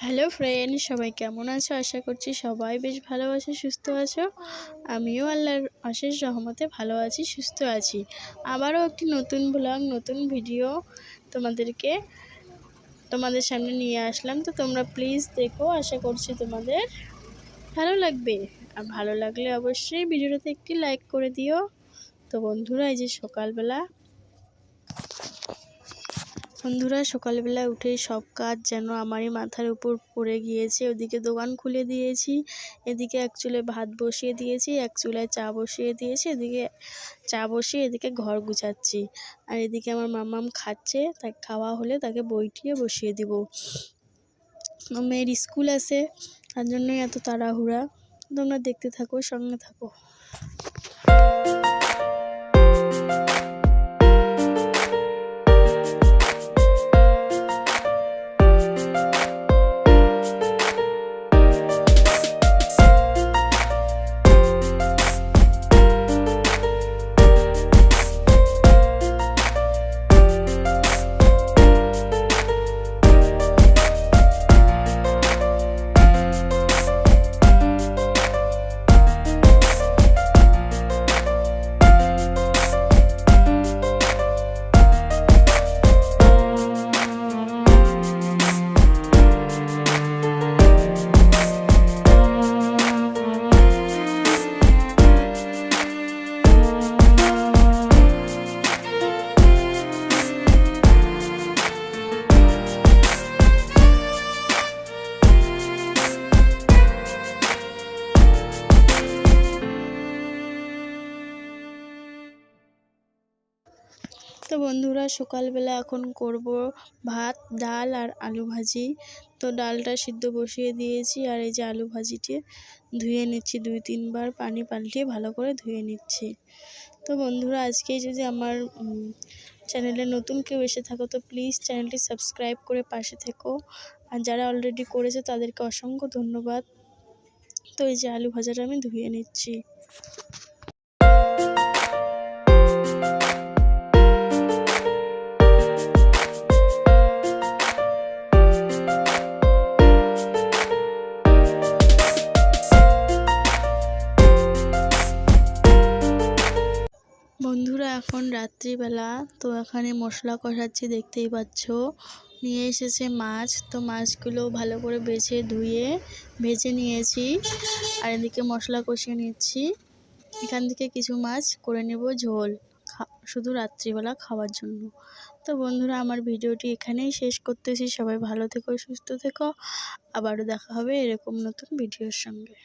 Hello friend, সবাই কেমন আছো? আশা করছি সবাই বেশ ভালো আছো, সুস্থ আছো। আমিও আল্লাহর অশেষ রহমতে ভালো আছি, সুস্থ আছি। আবারও একটি নতুন ব্লগ, নতুন ভিডিও তোমাদের সামনে নিয়ে আসলাম। তো তোমরা প্লিজ দেখো, আশা করছি তোমাদের ভালো লাগবে। আর ভালো লাগলে অবশ্যই ভিডিওটাতে একটি লাইক করে দিও। তো বন্ধুরা, এই যে সকালবেলা উঠে সব কাজ যেন আমারই মাথার উপর পড়ে গিয়েছে। ওদিকে দোকান খুলে দিয়েছি, এদিকে এক চুলায় ভাত বসিয়ে দিয়েছি, এক চুলায় চা বসিয়ে দিয়েছি, এদিকে চা বসিয়ে এদিকে ঘর গুছাচ্ছি। আর এদিকে আমার মাম্মাম খাচ্ছে, তাই খাওয়া হলে তাকে বইটিয়ে বসিয়ে দিব। মেয়ের স্কুল আছে, তার জন্যই এত তাড়াহুড়া। তোমরা দেখতে থাকো, সঙ্গে থাকো। তো বন্ধুরা, সকালবেলা এখন করব ভাত, ডাল আর আলু ভাজি। তো ডালটা সিদ্ধ বসিয়ে দিয়েছি, আর এই যে আলু ভাজিটি ধুয়ে নিচ্ছি, 2-3 বার পানি পাল্টিয়ে ভালো করে ধুয়ে নিচ্ছি। তো বন্ধুরা, আজকেই যদি আমার চ্যানেলে নতুন কেউ এসে থাকো তো প্লিজ চ্যানেলটি সাবস্ক্রাইব করে পাশে থেকো। আর যারা অলরেডি করেছে তাদেরকে অসংখ্য ধন্যবাদ। তো এই যে আলু ভাজাটা আমি ধুয়ে নিচ্ছি। বন্ধুরা, এখন রাত্রিবেলা, তো এখানে মশলা কষাচ্ছি, দেখতেই পাচ্ছ। নিয়ে এসেছে মাছ, তো মাছগুলো ভালো করে বেছে ধুয়ে ভেজে নিয়েছি। আর এদিকে মশলা কষিয়ে নিচ্ছি। এখান থেকে কিছু মাছ করে নেব ঝোল, শুধু রাত্রিবেলা খাওয়ার জন্য। তো বন্ধুরা, আমার ভিডিওটি এখানেই শেষ করতেছি। সবাই ভালো থেকো, সুস্থ থেকো। আবারও দেখা হবে এরকম নতুন ভিডিওর সঙ্গে।